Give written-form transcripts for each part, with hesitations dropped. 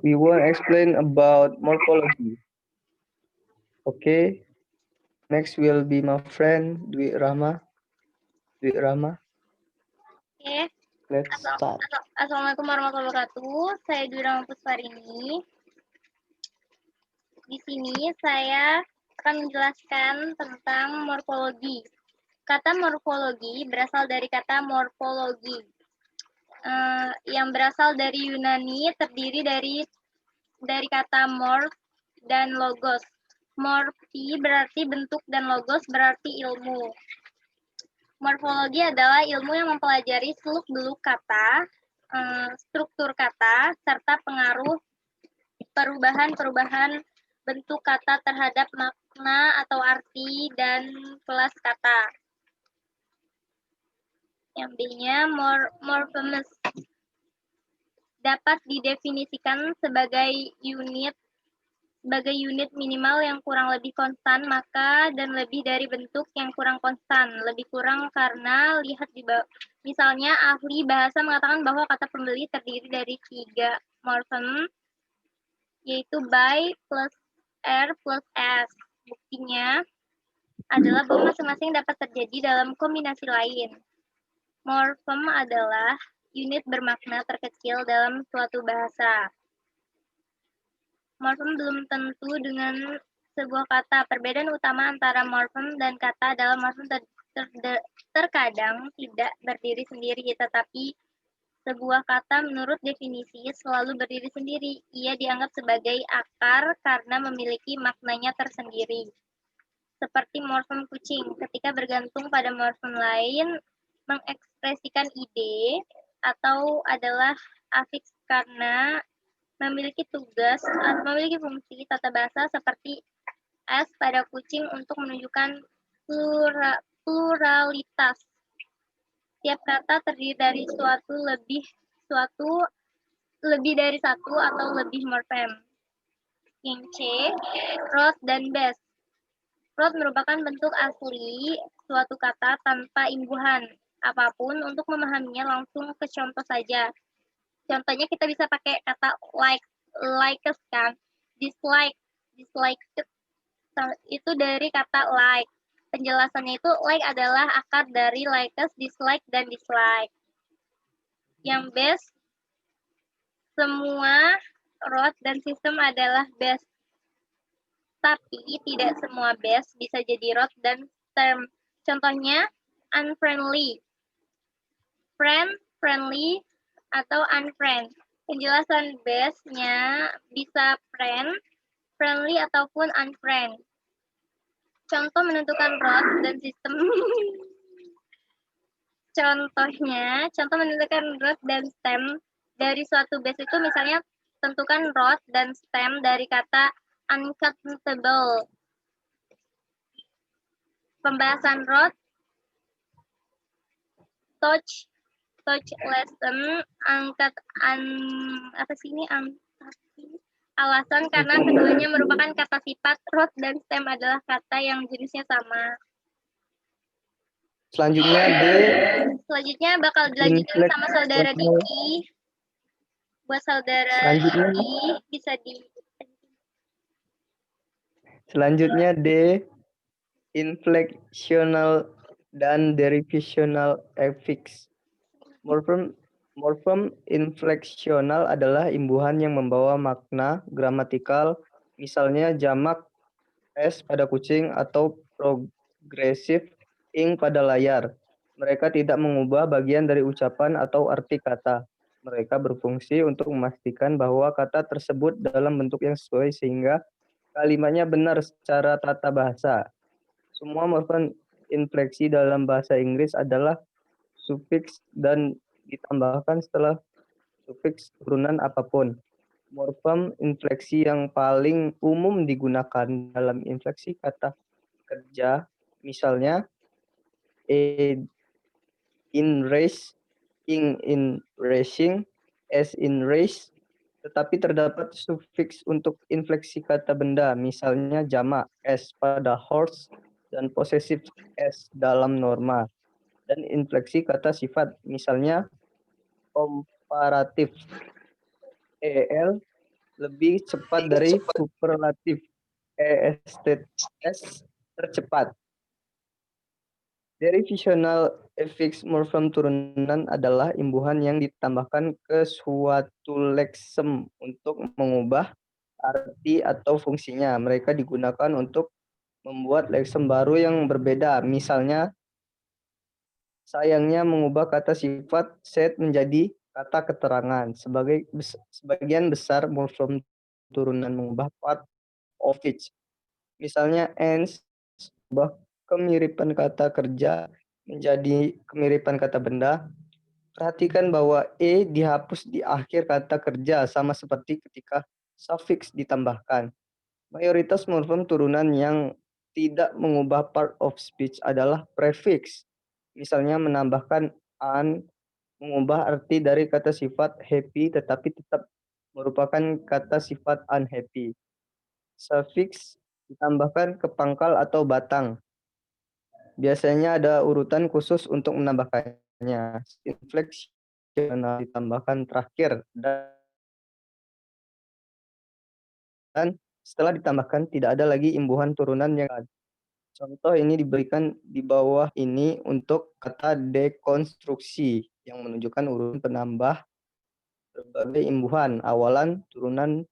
We will explain about morphology. Okay, next will be my friend Dwi Rahma. Dwi Rahma, Oke. let's start. Assalamualaikum warahmatullahi wabarakatuh. Saya Dwi Rahma Pusparini. Di sini saya akan menjelaskan tentang morfologi. Kata morfologi berasal dari kata morfologi, yang berasal dari Yunani, terdiri dari kata morph dan logos. Morphi berarti bentuk dan logos berarti ilmu. Morfologi adalah ilmu yang mempelajari seluk-beluk kata, struktur kata, serta pengaruh perubahan-perubahan bentuk kata terhadap makna atau arti dan kelas kata. Yang B-nya morphemes dapat didefinisikan sebagai unit minimal yang kurang lebih konstan, maka dan lebih dari bentuk yang kurang konstan. Lebih kurang karena lihat di bawah. Misalnya ahli bahasa mengatakan bahwa kata pembeli terdiri dari 3 morfem, yaitu by plus r plus s. Buktinya adalah bahwa masing-masing dapat terjadi dalam kombinasi lain. Morfem adalah unit bermakna terkecil dalam suatu bahasa. Morfem belum tentu dengan sebuah kata. Perbedaan utama antara morfem dan kata adalah morfem terkadang tidak berdiri sendiri, tetapi sebuah kata menurut definisi selalu berdiri sendiri. Ia dianggap sebagai akar karena memiliki maknanya tersendiri. Seperti morfem kucing, ketika bergantung pada morfem lain, mengekspresikan ide atau adalah afiks karena memiliki tugas atau memiliki fungsi tata bahasa seperti s pada kucing untuk menunjukkan pluralitas. Tiap kata terdiri dari lebih dari satu atau lebih morfem. Yang C, rot dan base. Rot merupakan bentuk asli suatu kata tanpa imbuhan apapun. Untuk memahaminya langsung ke contoh saja. Contohnya kita bisa pakai kata likes kan. Dislike itu dari kata like. Penjelasannya itu like adalah akar dari likes, dislike, dan dislike. Yang base, semua rot dan sistem adalah base. Tapi tidak semua base bisa jadi rot dan term. Contohnya unfriendly, friendly, atau unfriend. Penjelasan base-nya bisa friendly, ataupun unfriend. Contoh menentukan rot dan sistem. Contoh menentukan rot dan stem dari suatu base itu misalnya tentukan rot dan stem dari kata uncountable. Pembahasan rot, touch lesson, alasan karena keduanya merupakan kata sifat. Rot dan stem adalah kata yang jenisnya sama. Selanjutnya bakal dilanjutin sama saudara Diki. Buat saudara Diki bisa di. Selanjutnya D, inflectional dan derivational affix. Morfem infleksional adalah imbuhan yang membawa makna gramatikal, misalnya jamak s pada kucing atau progresif ing pada layar. Mereka tidak mengubah bagian dari ucapan atau arti kata. Mereka berfungsi untuk memastikan bahwa kata tersebut dalam bentuk yang sesuai sehingga kalimatnya benar secara tata bahasa. Semua morfem infleksi dalam bahasa Inggris adalah sufiks dan ditambahkan setelah sufiks turunan apapun. Morfem infleksi yang paling umum digunakan dalam infleksi kata kerja, misalnya in race, in racing, as in race, tetapi terdapat sufiks untuk infleksi kata benda, misalnya jamak s pada horse dan posesif s dalam norma, dan infleksi kata sifat, misalnya komparatif el lebih cepat dari superlatif ESTS tercepat. Derivational affix morfem turunan adalah imbuhan yang ditambahkan ke suatu leksem untuk mengubah arti atau fungsinya. Mereka digunakan untuk membuat leksem baru yang berbeda. Misalnya, sayangnya mengubah kata sifat set menjadi kata keterangan. Sebagian besar morfem turunan mengubah part of it. Misalnya, ends mengubah kemiripan kata kerja menjadi kemiripan kata benda. Perhatikan bahwa e dihapus di akhir kata kerja sama seperti ketika suffix ditambahkan. Mayoritas morfem turunan yang tidak mengubah part of speech adalah prefix. Misalnya menambahkan an, mengubah arti dari kata sifat happy tetapi tetap merupakan kata sifat unhappy. Suffix ditambahkan ke pangkal atau batang. Biasanya ada urutan khusus untuk menambahkannya. Infleksional ditambahkan terakhir dan setelah ditambahkan tidak ada lagi imbuhan turunan yang ada. Contoh ini diberikan di bawah ini untuk kata dekonstruksi yang menunjukkan urutan penambah berbagai imbuhan awalan turunan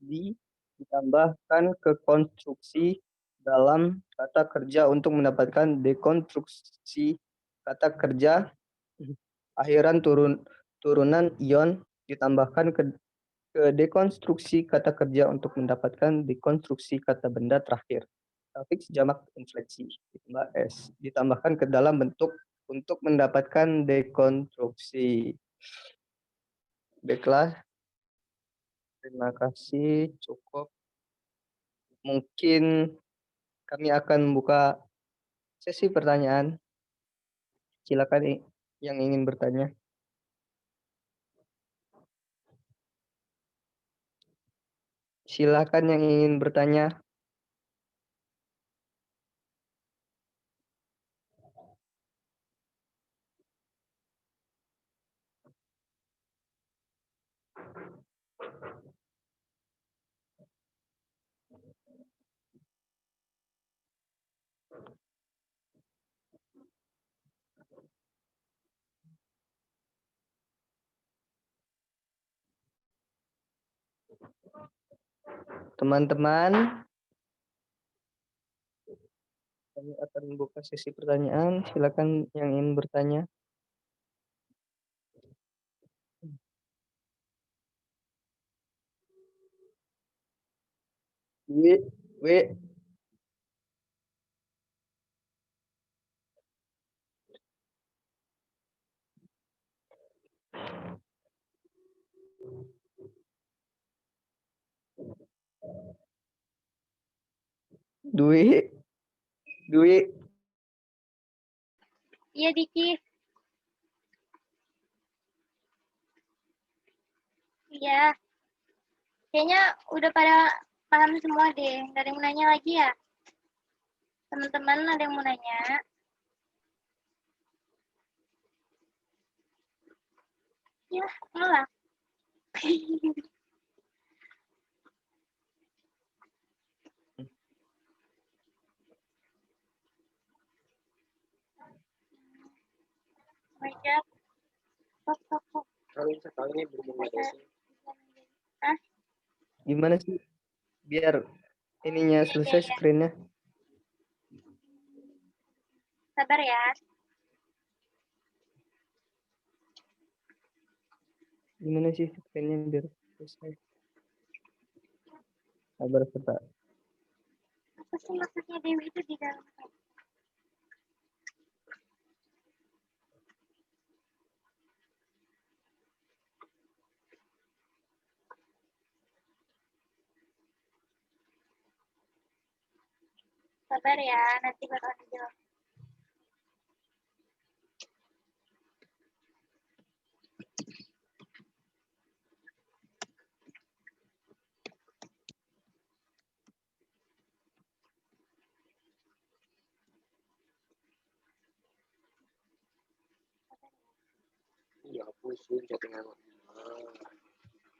ditambahkan ke konstruksi dalam kata kerja untuk mendapatkan dekonstruksi kata kerja akhiran turunan ion ditambahkan ke dekonstruksi kata kerja untuk mendapatkan dekonstruksi kata benda terakhir. Sufiks jamak infleksi ditambah s ditambahkan ke dalam bentuk untuk mendapatkan dekonstruksi. Baiklah, terima kasih, cukup. Mungkin kami akan membuka sesi pertanyaan. Silakan yang ingin bertanya. Silakan yang ingin bertanya. Teman-teman, kami akan membuka sesi pertanyaan. Silakan yang ingin bertanya. W. Dwi. Iya, Diki. Iya. Kayaknya udah pada paham semua deh. Gak ada yang nanya lagi ya? Teman-teman ada yang mau nanya? Ya, malah. Baca. Kok. Sekali ini belum ada sih. Hah? Gimana sih biar ininya selesai Iya. screen-nya? Sabar ya. Gimana sih screen-nya biar selesai? Sabar sebentar. Apa sih maksudnya Dewi itu di dalam? Sabar ya, nanti bakal dijawab. Iya, pusing chattingan.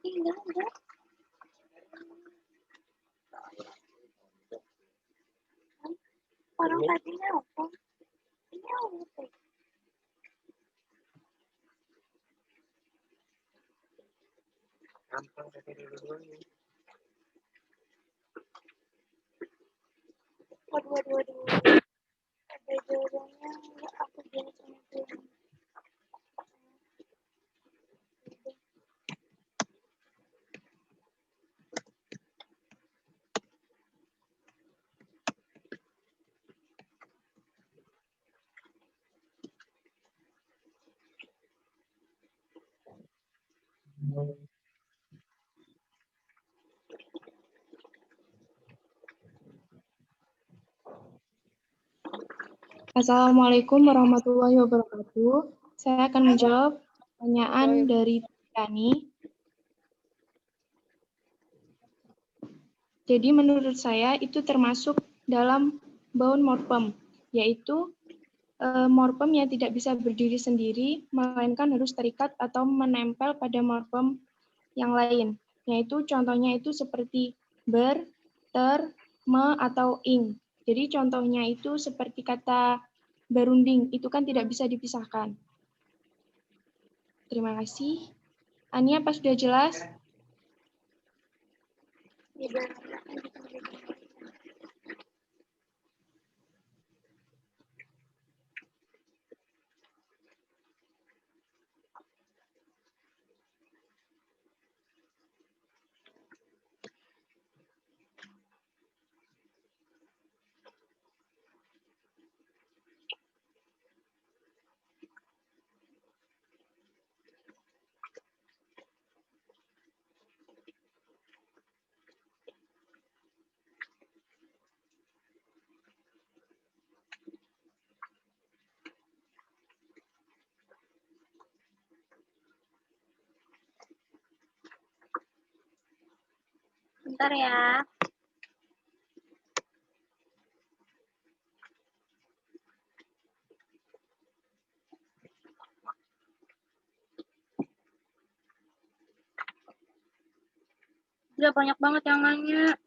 Enggak. Gampang tapi dulu-dulu. Waduh. Ada jawabannya, aku jadi pemikiran. Assalamualaikum warahmatullahi wabarakatuh. Saya akan menjawab pertanyaan dari Tiani. Jadi menurut saya itu termasuk dalam bound morphem, yaitu morphem yang tidak bisa berdiri sendiri, melainkan harus terikat atau menempel pada morphem yang lain. Yaitu contohnya itu seperti ber, ter, me, atau ing. Jadi contohnya itu seperti kata berunding, itu kan tidak bisa dipisahkan. Terima kasih. Ania, apa sudah jelas? Bentar ya. Udah banyak banget yang nanya.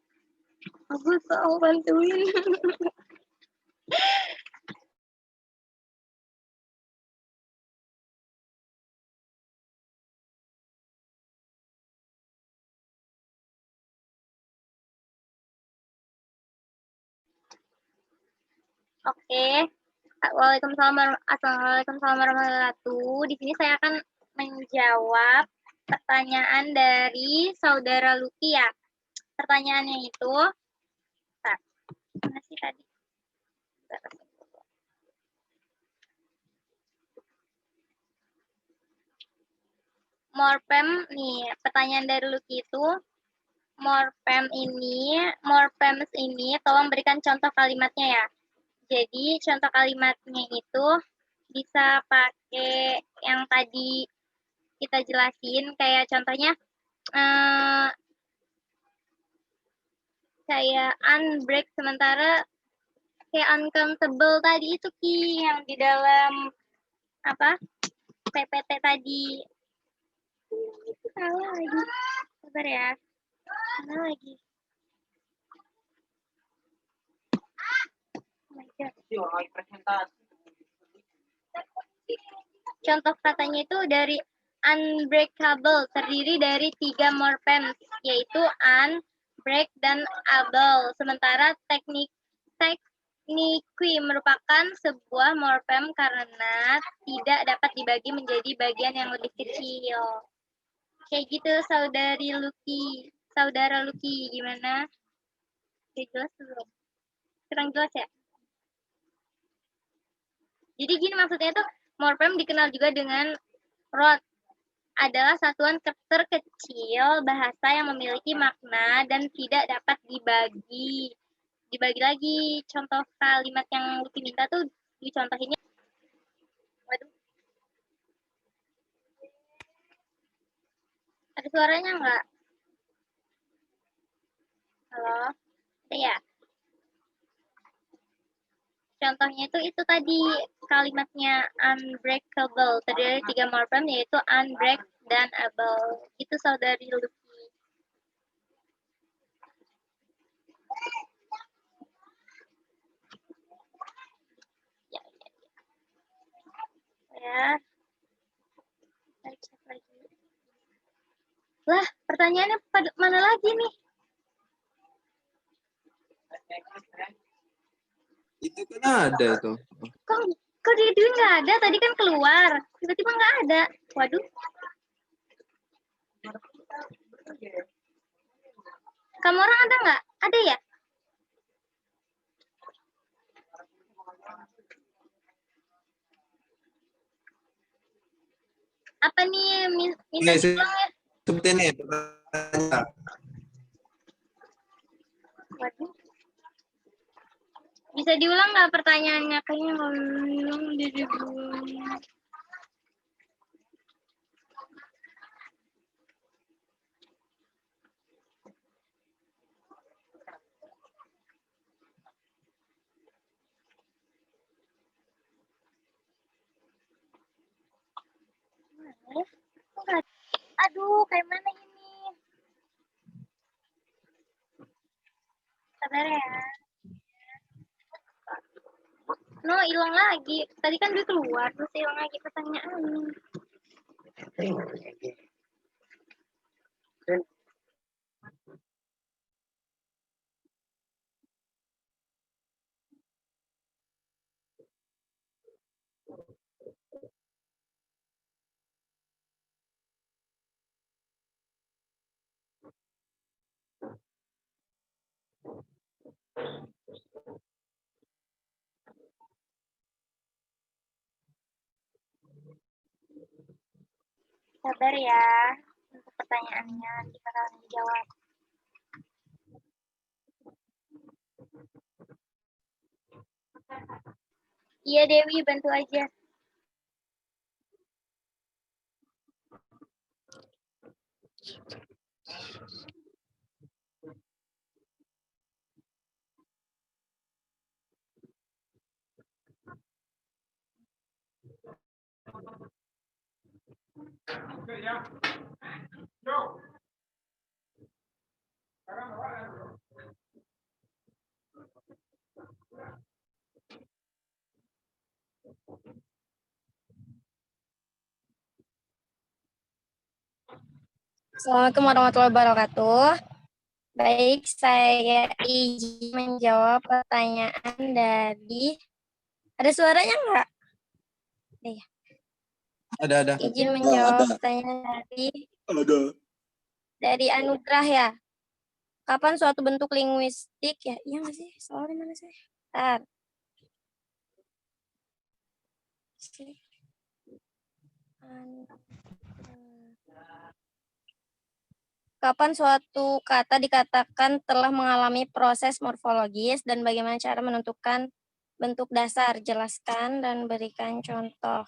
Aku tahu bantuin. Oke. Assalamualaikum warahmatullahi wabarakatuh. Di sini saya akan menjawab pertanyaan dari saudara Luki ya. Pertanyaannya itu, mana sih tadi? Morphem nih, pertanyaan dari Luki itu, morphems ini tolong berikan contoh kalimatnya ya. Jadi contoh kalimatnya itu bisa pakai yang tadi kita jelasin, kayak contohnya kayak unbreak, sementara kayak uncountable tadi itu Ki yang di dalam apa PPT tadi. Itu salah lagi. Sabar ya. Salah lagi. Oh my God. Contoh katanya itu dari unbreakable, terdiri dari 3 morphems, yaitu un, break, dan able. Sementara technique merupakan sebuah morphem karena tidak dapat dibagi menjadi bagian yang lebih kecil. Kayak gitu, Saudara Luki, gimana? Udah jelas belum? Kurang jelas ya? Jadi gini maksudnya tuh, morphem dikenal juga dengan root, adalah satuan terkecil bahasa yang memiliki makna dan tidak dapat dibagi. Dibagi lagi, contoh kalimat yang Luki minta tuh dicontohinnya. Waduh. Ada suaranya nggak? Halo? Ada ya? Contohnya itu tadi kalimatnya unbreakable, terdiri dari 3 morphem yaitu unbreak dan able. Itu saudari Luki. ya. Saya cek lagi. Lah, pertanyaannya mana lagi nih? Itu kan ada tuh. Kok di Dwi nggak ada? Tadi kan keluar. Tiba-tiba nggak ada. Waduh. Kamu orang ada nggak? Ada ya? Apa nih? Minta Oke, diulang ya? sebutin nih pertanyaan. Waduh. Bisa diulang nggak pertanyaannya? Kayaknya belum diulang. Aduh, kayak mana ini? Sabar ya. No, hilang lagi. Tadi kan dia keluar, terus hilang lagi pertanyaan. Sabar ya. Untuk pertanyaannya nanti bakalan dijawab. Iya Dewi, bantu aja. Assalamualaikum warahmatullahi wabarakatuh. Baik, saya izin menjawab pertanyaan dari... Ada suaranya nggak? Iya. Ada. Izin menjawab pertanyaan dari Anugrah ya. Kapan suatu bentuk linguistik ya? Iya nggak sih? Soalnya mana sih? Bentar. Kapan suatu kata dikatakan telah mengalami proses morfologis dan bagaimana cara menentukan bentuk dasar? Jelaskan dan berikan contoh.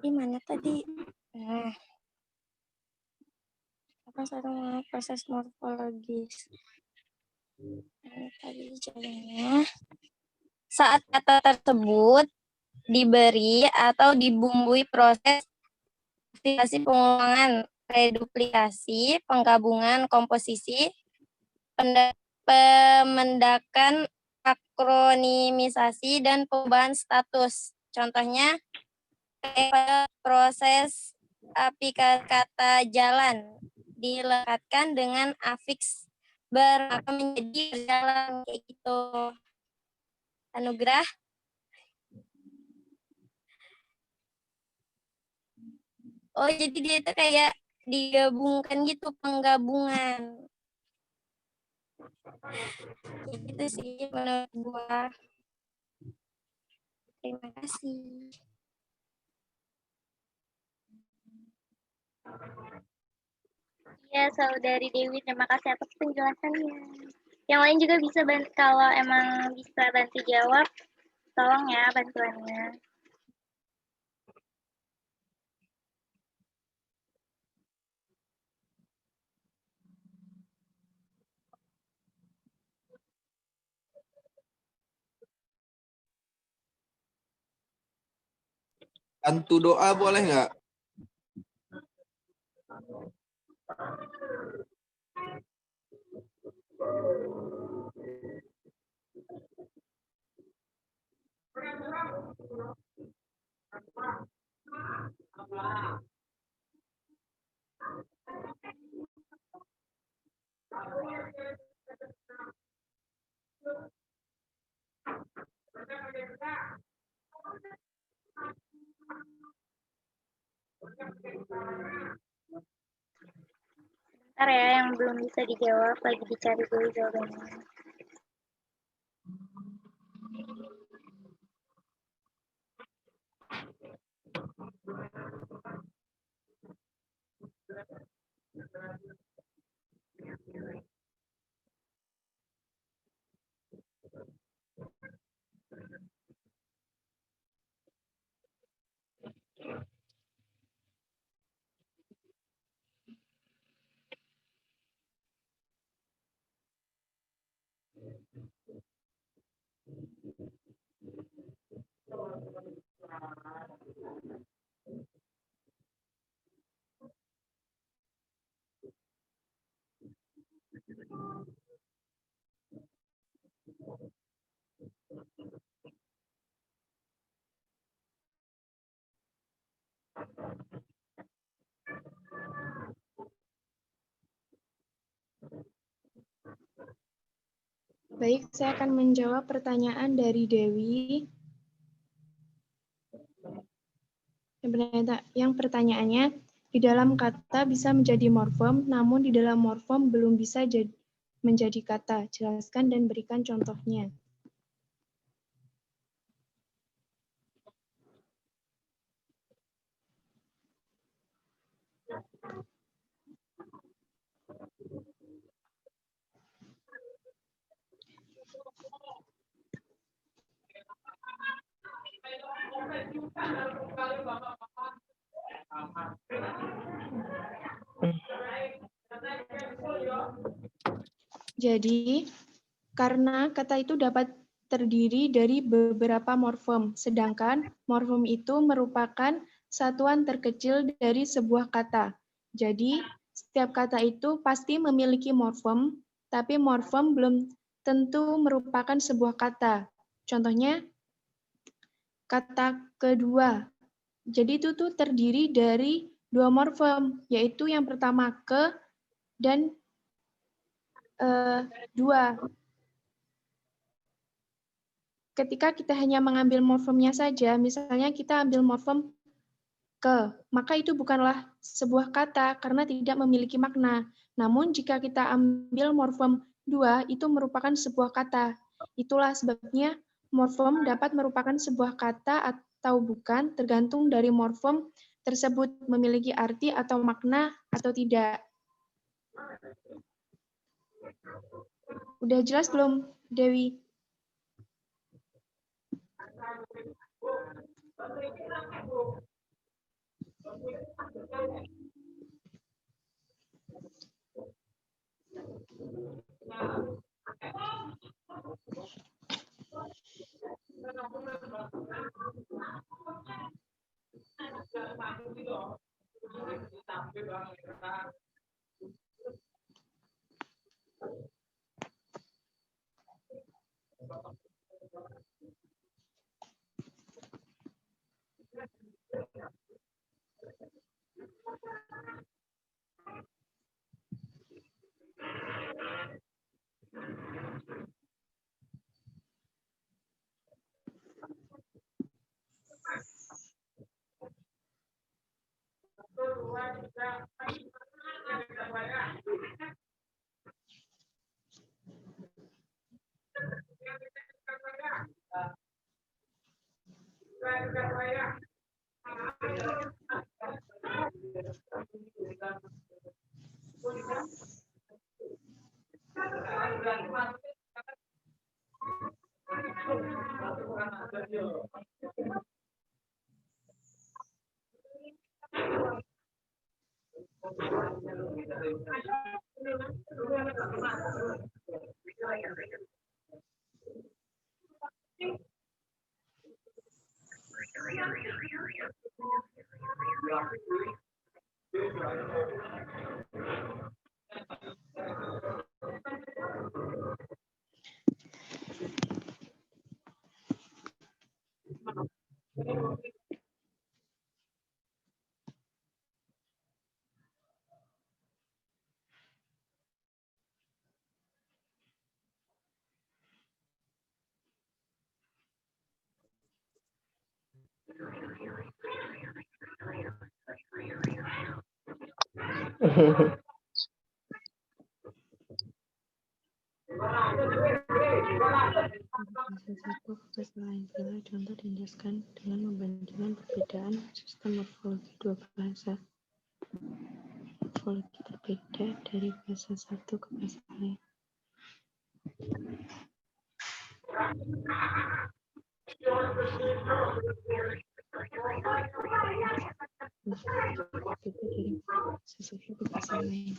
Di mana tadi? Kapan suatu mengalami proses morfologis? Tadi jawabannya. Saat kata tersebut diberi atau dibumbui proses aktivasi pengulangan, reduplikasi, penggabungan, komposisi, pemendakan, akronimisasi, dan perubahan status. Contohnya, kayak proses aplikasi kata jalan dilekatkan dengan afiks maka menjadi berjalan kayak gitu. Anugrah. Oh, jadi dia itu kayak digabungkan gitu, penggabungan. Kayak gitu sih menurut gua. Terima kasih. Ya, saudari Dewi, terima kasih atas penjelasannya. Yang lain juga bisa kalau emang bisa bantu jawab, tolong ya bantuannya. Bantu doa boleh nggak? Bentar ya, yang belum bisa dijawab lagi dicari dulu jawabannya. Baik, saya akan menjawab pertanyaan dari Dewi. Yang pertanyaannya, di dalam kata bisa menjadi morfem, namun di dalam morfem belum bisa menjadi kata. Jelaskan dan berikan contohnya. Jadi, karena kata itu dapat terdiri dari beberapa morfem, sedangkan morfem itu merupakan satuan terkecil dari sebuah kata. Jadi, setiap kata itu pasti memiliki morfem, tapi morfem belum tentu merupakan sebuah kata. Contohnya, kata kedua. Jadi itu tuh terdiri dari dua morfem, yaitu yang pertama ke dan dua. Ketika kita hanya mengambil morfemnya saja, misalnya kita ambil morfem ke, maka itu bukanlah sebuah kata karena tidak memiliki makna. Namun jika kita ambil morfem dua, itu merupakan sebuah kata. Itulah sebabnya morfem dapat merupakan sebuah kata atau bukan, tergantung dari morfem tersebut memiliki arti atau makna atau tidak. Udah jelas belum, Dewi? Bahasa satu ke bahasa lain. Berilah contoh dan jelaskan dengan membandingkan perbedaan sistem morfologi dua bahasa. Morfologi berbeda dari bahasa satu ke bahasa lain. Berbeda dari bahasa satu ke bahasa lain.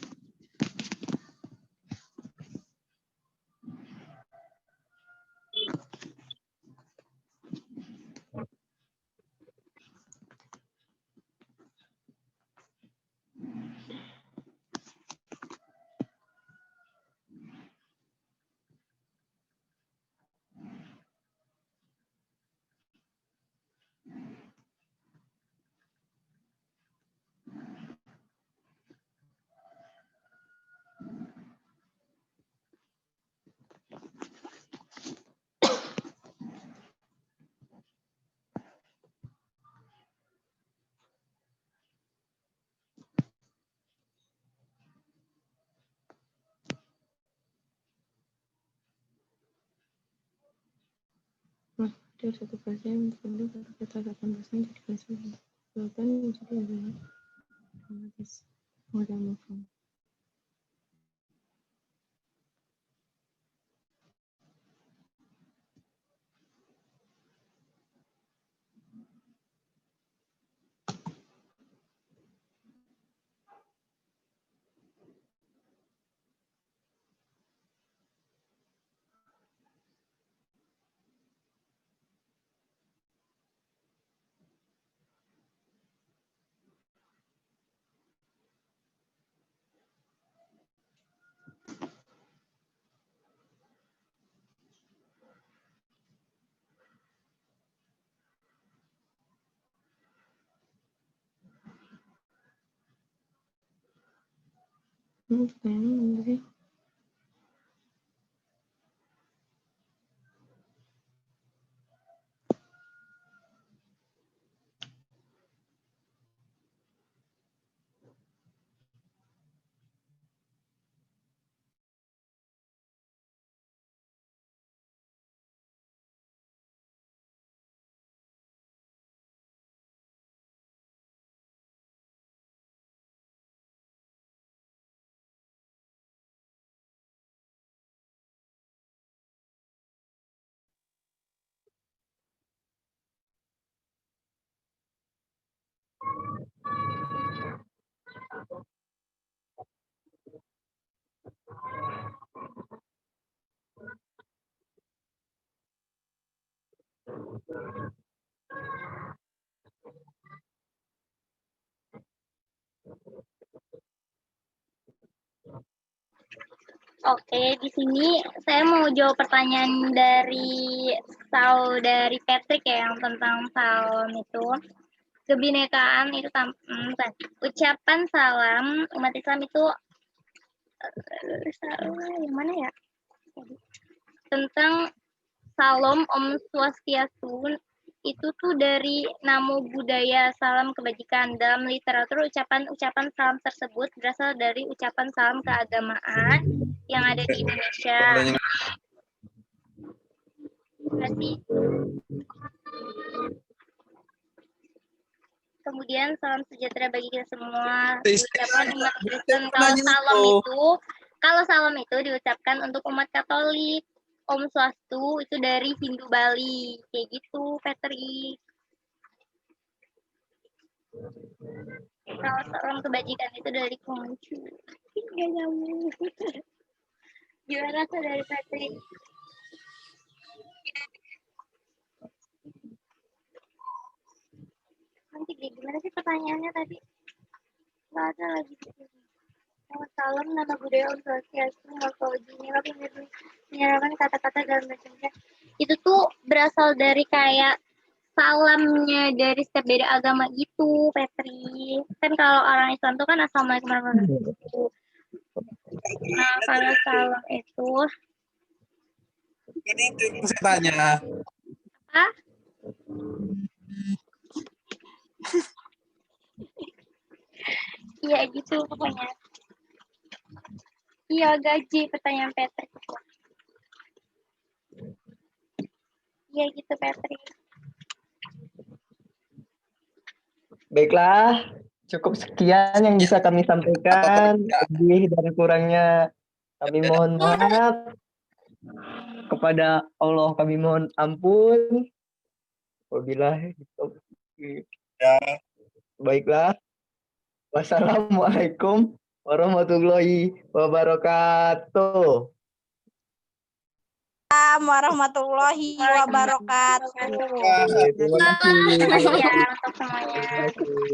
Dari satu bahasa yang memperoleh kata-kata bahasa menjadi bahasa lain. Jawaban menjadi adalah gramatis model morfem. Pertanyaan sih. Oke, di sini saya mau jawab pertanyaan dari saudari Patrick ya, yang tentang salam itu. Kebinekaan itu ucapan salam umat Islam itu yang mana ya? Tentang Salam Om Swastiastu itu tuh dari Namo Buddhaya, salam kebajikan. Dalam literatur ucapan-ucapan salam tersebut berasal dari ucapan salam keagamaan yang ada di Indonesia. Kemudian salam sejahtera bagi kita semua. Ucapan umat Kristen. Kalau salam itu diucapkan untuk umat Katolik. Om Swastu itu dari Hindu Bali, kayak gitu, Patrick. Kalau salam kebajikan itu dari Konghucu. Nggak nyambung. Gimana tuh dari Patrick? Nanti gimana sih pertanyaannya tadi? Nggak ada lagi. Salam nama budaya Om Swastiastu, morfologi ini tapi menyerahkan kata-kata dalam bahasa. Itu tuh berasal dari kayak salamnya dari setiap beda agama gitu, Petri. Kan kalau orang Islam tuh kan assalamualaikum warahmatullahi wabarakatuh. Nah, kalau salam itu Ini itu yang saya tanya. apa? Iya gitu pokoknya. Iya gaji pertanyaan Patrick. Iya gitu Patrick. Baiklah, cukup sekian yang bisa kami sampaikan. Lebih dan kurangnya kami mohon maaf. Kepada Allah kami mohon ampun. Wabillahi taufiq. Baiklah. Wassalamualaikum warahmatullahi wabarakatuh. Warahmatullahi wabarakatuh. Oke, terima kasih. Iya untuk semuanya. Terima kasih.